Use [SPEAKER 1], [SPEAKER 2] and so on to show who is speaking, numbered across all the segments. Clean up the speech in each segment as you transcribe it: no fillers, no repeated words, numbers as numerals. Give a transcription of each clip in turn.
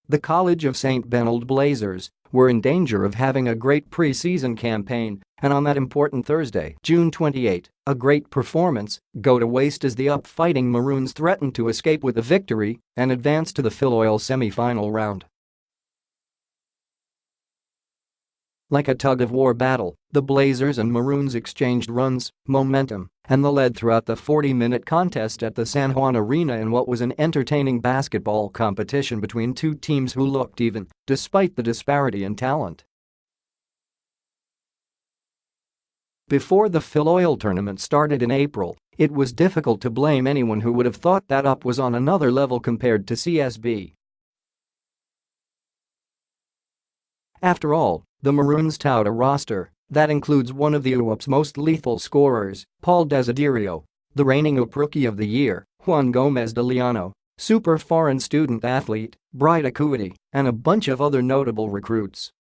[SPEAKER 1] the College of St. Benilde Blazers were in danger of having a great preseason campaign, and on that important Thursday, June 28, a great performance go to waste as the UP Fighting Maroons threatened to escape with a victory and advance to the Filoil semi-final round. Like a tug-of-war battle, the Blazers and Maroons exchanged runs, momentum, and the lead throughout the 40-minute contest at the San Juan Arena in what was an entertaining basketball competition between two teams who looked even, despite the disparity in talent. Before the Filoil tournament started in April, it was difficult to blame anyone who would have thought that UP was on another level compared to CSB. After all, the Maroons tout a roster that includes one of the UAAP's most lethal scorers, Desiderio, the reigning UP Rookie of the Year, Juan Gomez De Liaño, super foreign student athlete, Akhuetie, and a bunch of other notable recruits.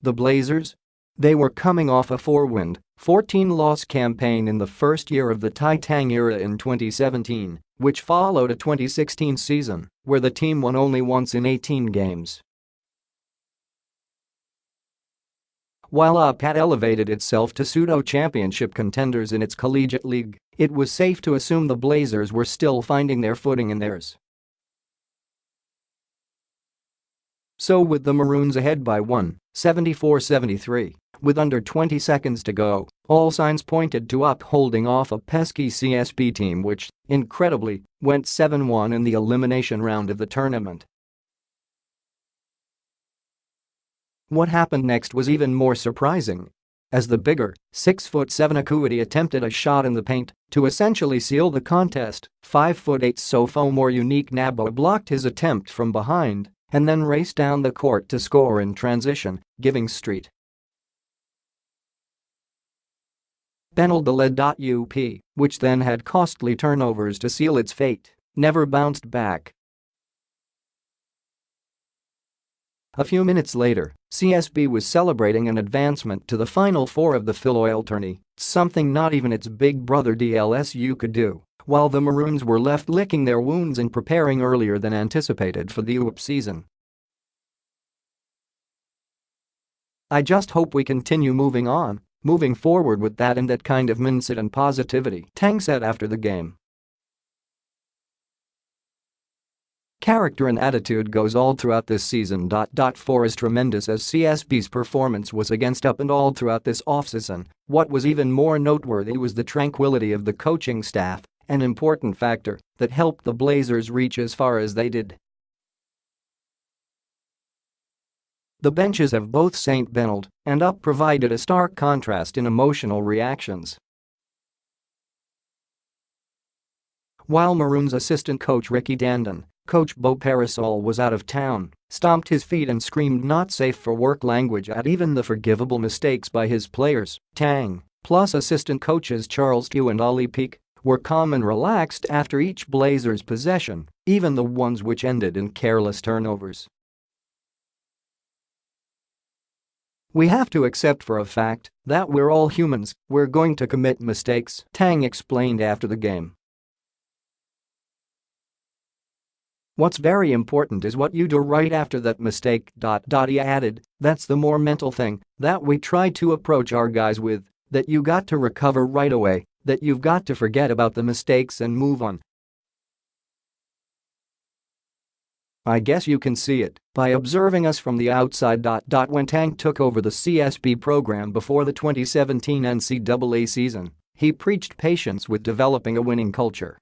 [SPEAKER 1] The Blazers? They were coming off a 4-win, 14-loss campaign in the first year of the Tang era in 2017, which followed a 2016 season where the team won only once in 18 games. While UP had elevated itself to pseudo-championship contenders in its collegiate league, it was safe to assume the Blazers were still finding their footing in theirs. So with the Maroons ahead by 74-73, with under 20 seconds to go, all signs pointed to UP holding off a pesky CSB team which, incredibly, went 7-1 in the elimination round of the tournament. What happened next was even more surprising. As the bigger, 6'7" Akhuetie attempted a shot in the paint to essentially seal the contest, 5'8" sophomore Unique Nabo blocked his attempt from behind and then raced down the court to score in transition, giving St. Benilde led. UP, which then had costly turnovers to seal its fate, never bounced back. A few minutes later, CSB was celebrating an advancement to the Final Four of the Filoil tourney, something not even its big brother DLSU could do, while the Maroons were left licking their wounds and preparing earlier than anticipated for the UAAP season. "I just hope we continue moving forward with that and that kind of mindset and positivity," Tang said after the game. "Character and attitude goes all throughout this season. For as tremendous as CSB's performance was against UP and all throughout this offseason, what was even more noteworthy was the tranquility of the coaching staff, an important factor that helped the Blazers reach as far as they did. The benches of both St. Benilde and UP provided a stark contrast in emotional reactions. While Maroons assistant coach Ricky Dandon, Coach Bo Parasol was out of town, stomped his feet and screamed not safe for work language at even the forgivable mistakes by his players, Tang, plus assistant coaches Charles Q and Ollie Peak, were calm and relaxed after each Blazers possession, even the ones which ended in careless turnovers. "We have to accept for a fact that we're all humans, we're going to commit mistakes," Tang explained after the game. "What's very important is what you do right after that mistake." He added, "That's the more mental thing that we try to approach our guys with, that you got to recover right away, that you've got to forget about the mistakes and move on. I guess you can see it by observing us from the outside." When Tang took over the CSB program before the 2017 NCAA season, he preached patience with developing a winning culture.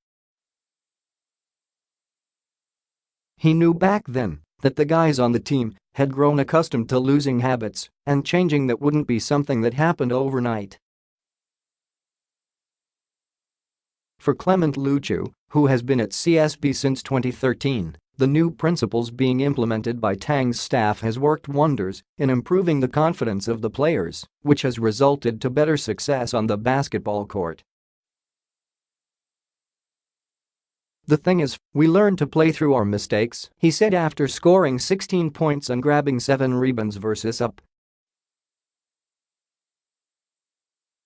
[SPEAKER 1] He knew back then that the guys on the team had grown accustomed to losing habits, and changing that wouldn't be something that happened overnight. For Clement Luchu, who has been at CSB since 2013, the new principles being implemented by Tang's staff has worked wonders in improving the confidence of the players, which has resulted to better success on the basketball court. "The thing is, we learn to play through our mistakes," he said after scoring 16 points and grabbing 7 rebounds versus UP.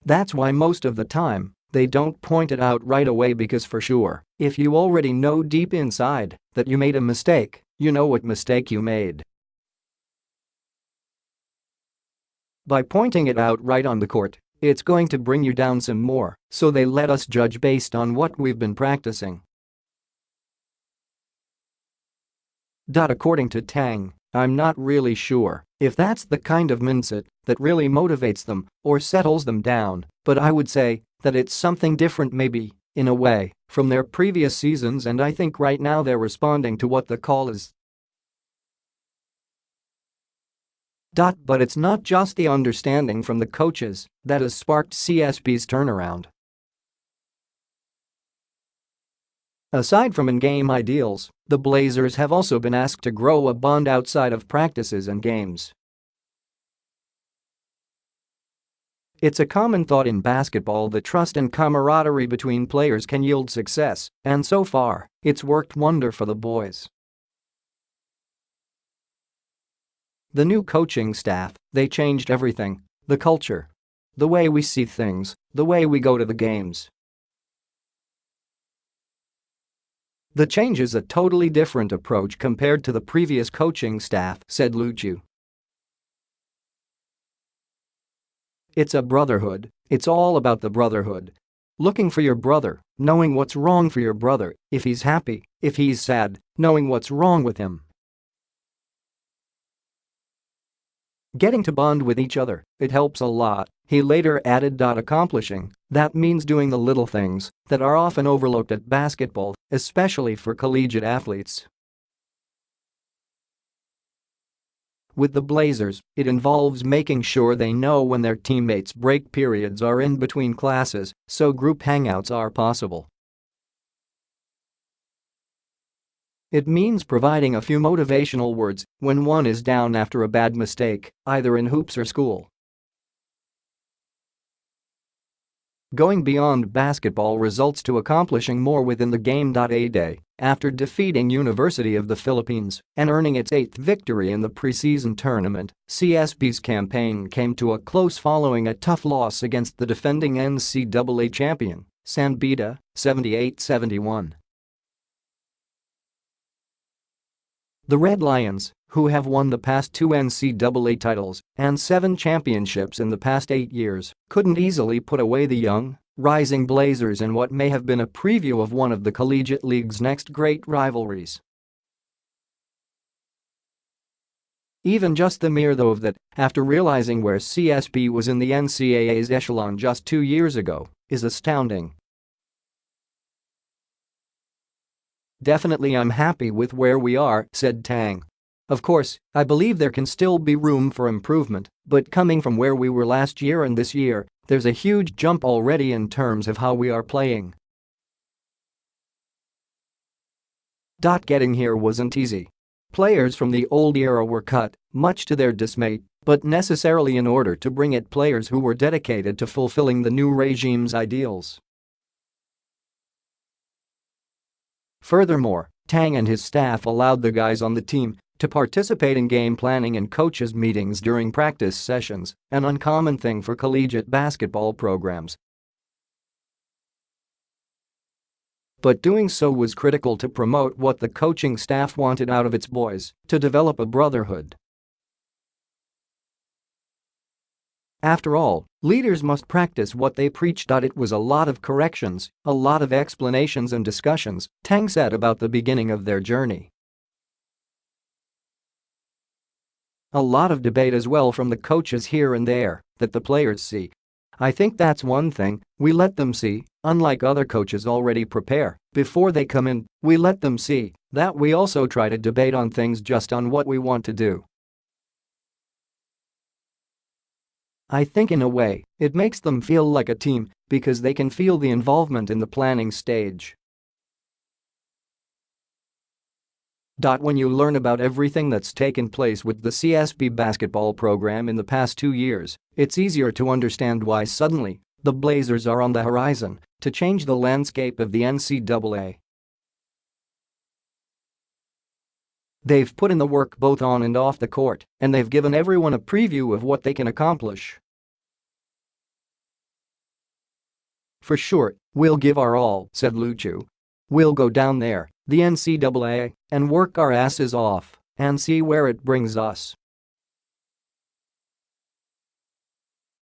[SPEAKER 1] "That's why most of the time, They don't point it out right away because for sure, if you already know deep inside that you made a mistake, you know what mistake you made. By pointing it out right on the court, it's going to bring you down some more, so they let us judge based on what we've been practicing. According to Tang, I'm not really sure if that's the kind of mindset that really motivates them or settles them down, but I would say that it's something different maybe, in a way, from their previous seasons, and I think right now they're responding to what the call is. But it's not just the understanding from the coaches that has sparked CSB's turnaround. Aside from in-game ideals, the Blazers have also been asked to grow a bond outside of practices and games. It's a common thought in basketball that trust and camaraderie between players can yield success, and so far, it's worked wonder for the boys. The new coaching staff, they changed everything, the culture, the way we see things, the way we go to the games. The change is a totally different approach compared to the previous coaching staff, said Luchu. It's a brotherhood, it's all about the brotherhood. Looking for your brother, knowing what's wrong for your brother, if he's happy, if he's sad, knowing what's wrong with him. Getting to bond with each other, it helps a lot, he later added. Accomplishing, that means doing the little things that are often overlooked at basketball, especially for collegiate athletes. With the Blazers, it involves making sure they know when their teammates' break periods are in between classes, so group hangouts are possible. It means providing a few motivational words when one is down after a bad mistake, either in hoops or school. Going beyond basketball results to accomplishing more within the game. A day after defeating University of the Philippines and earning its 8th victory in the preseason tournament, CSB's campaign came to a close following a tough loss against the defending NCAA champion, San Beda, 78-71. The Red Lions, who have won the past 2 NCAA titles and 7 championships in the past 8 years, couldn't easily put away the young, rising Blazers in what may have been a preview of one of the collegiate league's next great rivalries. Even just the mere though of that, after realizing where CSB was in the NCAA's echelon just 2 years ago, is astounding. Definitely I'm happy with where we are, said Tang. Of course, I believe there can still be room for improvement, but coming from where we were last year and this year, there's a huge jump already in terms of how we are playing. Getting here wasn't easy. Players from the old era were cut, much to their dismay, but necessarily in order to bring in players who were dedicated to fulfilling the new regime's ideals. Furthermore, Tang and his staff allowed the guys on the team to participate in game planning and coaches' meetings during practice sessions, an uncommon thing for collegiate basketball programs. But doing so was critical to promote what the coaching staff wanted out of its boys, to develop a brotherhood. After all, leaders must practice what they preach. It was a lot of corrections, a lot of explanations and discussions, Tang said about the beginning of their journey. A lot of debate as well from the coaches here and there that the players see. I think that's one thing, we let them see, unlike other coaches already prepare before they come in, we let them see that we also try to debate on things just on what we want to do. I think in a way, it makes them feel like a team because they can feel the involvement in the planning stage. When you learn about everything that's taken place with the CSB basketball program in the past 2 years, it's easier to understand why suddenly the Blazers are on the horizon to change the landscape of the NCAA. They've put in the work both on and off the court, and they've given everyone a preview of what they can accomplish. "For sure, we'll give our all," said Luchu. "We'll go down there, the NCAA, and work our asses off and see where it brings us."